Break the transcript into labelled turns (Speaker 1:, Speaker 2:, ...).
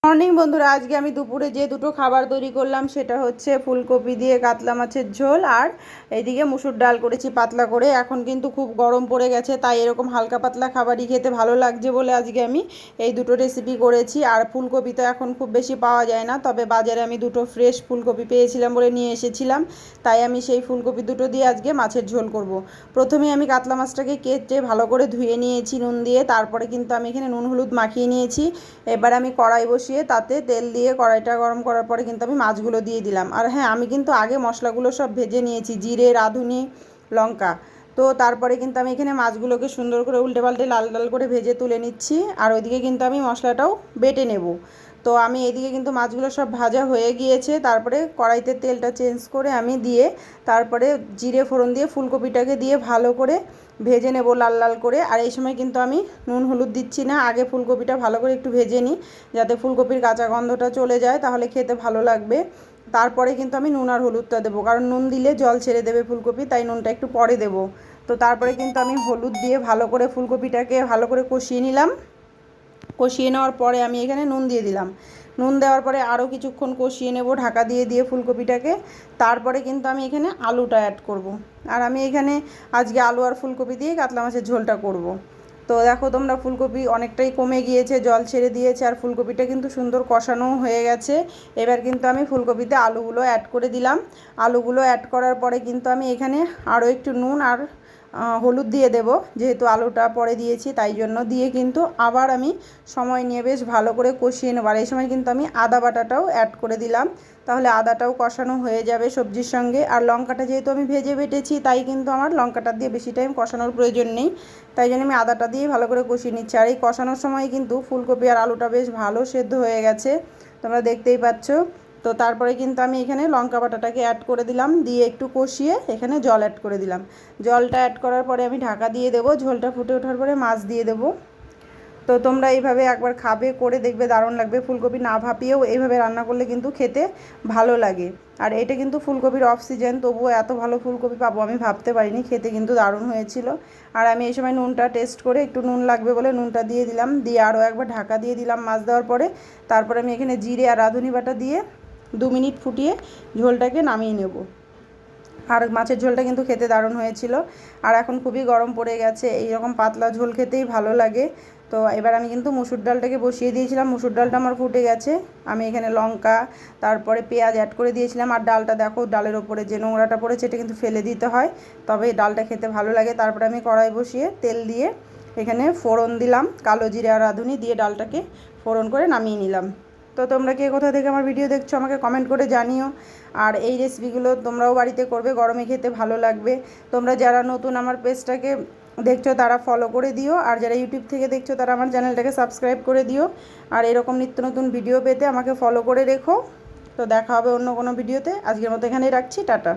Speaker 1: Morning বন্ধুরা, আজকে আমি দুপুরে যে দুটো খাবার তৈরি করলাম সেটা হচ্ছে ফুলকপি দিয়ে কাতলা মাছের ঝোল, আর এইদিকে মুসুর ডাল করেছি পাতলা করে। এখন কিন্তু খুব গরম পড়ে গেছে, তাই এরকম হালকা পাতলা খাবারই খেতে ভালো লাগছে বলে আজকে আমি এই দুটো রেসিপি করেছি। আর ফুলকপি তো এখন খুব বেশি পাওয়া যায় না, তবে বাজারে আমি দুটো ফ্রেশ ফুলকপি পেয়েছিলাম বলে নিয়ে এসেছিলাম, তাই আমি সেই ফুলকপি দুটো দিয়ে আজকে মাছের ঝোল করব। প্রথমে আমি কাতলা মাছটাকে কেটে ভালো করে ধুয়ে নিয়েছি নুন দিয়ে, তারপরে কিন্তু আমি এখানে নুন হলুদ মাখিয়ে নিয়েছি। এবার আমি কড়াই বসিয়ে তাতে তেল দিয়ে কড়াইটা গরম করার পরে কিন্তু আমি মাছগুলো দিয়ে দিলাম। আর হ্যাঁ, আমি কিন্তু আগে মশলাগুলো সব ভেজে নিয়েছি, জিরে, রাঁধুনি, লঙ্কা। তো তারপরে কিন্তু আমি এখানে মাছগুলোকে সুন্দর করে উল্টে পাল্টে লাল লাল করে ভেজে তুলে নিচ্ছি, আর ওইদিকে কিন্তু আমি মশলাটাও বেটে নেব। তো আমি এদিকে কিন্তু মাছগুলো সব ভাজা হয়ে গিয়েছে, তারপরে কড়াইতে তেলটা চেঞ্জ করে আমি দিয়ে তারপরে জিরে ফোড়ন দিয়ে ফুলকপিটাকে দিয়ে ভালো করে ভেজে নেব লাল লাল করে। আর এই সময় কিন্তু আমি নুন হলুদ দিচ্ছি না, আগে ফুলকপিটা ভালো করে একটু ভেজে নিই যাতে ফুলকপির কাঁচা গন্ধটা চলে যায়, তাহলে খেতে ভালো লাগবে। তারপরে কিন্তু আমি নুন আর হলুদটা দেবো, কারণ নুন দিলে জল ছেড়ে দেবে ফুলকপি, তাই নুনটা একটু পরে দেবো। তো তারপরে কিন্তু আমি হলুদ দিয়ে ভালো করে ফুলকপিটাকে ভালো করে কষিয়ে নিলাম। কষিয়ে নেওয়ার পরে আমি এখানে নুন দিয়ে দিলাম। নুন দেওয়ার পরে আরও কিছুক্ষণ কষিয়ে নেব ঢাকা দিয়ে দিয়ে ফুলকপিটাকে। তারপরে কিন্তু আমি এখানে আলুটা অ্যাড করব। আর আমি এখানে আজকে আলু আর ফুলকপি দিয়ে কাতলা মাছের ঝোলটা করব। তো দেখো তোমরা, ফুলকপি অনেকটাই কমে গিয়েছে, জল ছেড়ে দিয়েছে, আর ফুলকপিটা কিন্তু সুন্দর কষানোও হয়ে গেছে। এবার কিন্তু আমি ফুলকপিতে আলুগুলো অ্যাড করে দিলাম। আলুগুলো অ্যাড করার পরে কিন্তু আমি এখানে আরও একটু নুন আর হলুদ দিয়ে দেব, যেহেতু আলুটা পরে দিয়েছি তাই জন্য। দিয়ে কিন্তু আবার আমি সময় নিয়ে বেশ ভালো করে কষিয়ে নেব। আর এই সময় কিন্তু আমি আদা বাটাটাও অ্যাড করে দিলাম, তাহলে আদাটাও কষানো হয়ে যাবে সবজির সঙ্গে। আর লঙ্কাটা যেহেতু আমি ভেজে বেটেছি, তাই কিন্তু আমার লঙ্কাটা দিয়ে বেশি টাইম কষানোর প্রয়োজন নেই, তাই জন্য আমি আদাটা দিয়ে ভালো করে কষিয়ে নিচ্ছি। আর এই কষানোর সময় কিন্তু ফুলকপি আর আলুটা বেশ ভালো সেদ্ধ হয়ে গেছে, তোমরা দেখতেই পাচ্ছ। তো তারপরে কিন্তু আমি এখানে লঙ্কা বাটাটাকে অ্যাড করে দিলাম, দিয়ে একটু কষিয়ে এখানে জল অ্যাড করে দিলাম। জলটা অ্যাড করার পরে আমি ঢাকা দিয়ে দেবো, ঝোলটা ফুটে ওঠার পরে মাছ দিয়ে দেবো। তো তোমরা এইভাবে একবার খাবে, করে দেখবে দারুণ লাগবে। ফুলকপি না ভাপিয়েও এইভাবে রান্না করলে কিন্তু খেতে ভালো লাগে। আর এটা কিন্তু ফুলকপির অফ সিজন, তবুও এত ভালো ফুলকপি পাবো আমি ভাবতে পারিনি, খেতে কিন্তু দারুণ হয়েছিল। আর আমি এই সময় নুনটা টেস্ট করে একটু নুন লাগবে বলে নুনটা দিয়ে দিলাম, দিয়ে আরও একবার ঢাকা দিয়ে দিলাম মাছ দেওয়ার পরে। তারপরে আমি এখানে জিরে আর রাঁধুনি বাটা দিয়ে 2 মিনিট ফুটিয়ে ঝোলটাকে নামিয়ে নেব। আর মাছের ঝোলটা কিন্তু খেতে দারুণ হয়েছিল। আর এখন খুবই গরম পড়ে গেছে, এইরকম পাতলা ঝোল খেতেই ভালো লাগে। তো এবার আমি কিন্তু মুসুর ডালটাকে বসিয়ে দিয়েছিলাম, মুসুর ডালটা আমার ফুটে গেছে। আমি এখানে লঙ্কা তারপরে পেঁয়াজ অ্যাড করে দিয়েছিলাম। আর ডালটা দেখো, ডালের ওপরে যে নোংরাটা পড়েছে এটা কিন্তু ফেলে দিতে হয়, তবে ডালটা খেতে ভালো লাগে। তারপরে আমি কড়াই বসিয়ে তেল দিয়ে এখানে ফোড়ন দিলাম, কালো জিরে আর রাঁধুনি দিয়ে ডালটাকে ফোড়ন করে নামিয়ে নিলাম। তো তোমরা কে কোথা থেকে আমার ভিডিও দেখছো আমাকে কমেন্ট করে জানিও। আর এই রেসিপিগুলো তোমরাও বাড়িতে করবে, গরমে খেতে ভালো লাগবে। তোমরা যারা নতুন আমার পেজটাকে দেখছো তারা ফলো করে দিও, আর যারা ইউটিউব থেকে দেখছো তারা আমার চ্যানেলটাকে সাবস্ক্রাইব করে দিও। আর এরকম নিত্য নতুন ভিডিও পেতে আমাকে ফলো করে রেখো। তো দেখা হবে অন্য কোনো ভিডিওতে, আজকের মতো এখানেই রাখছি, টাটা।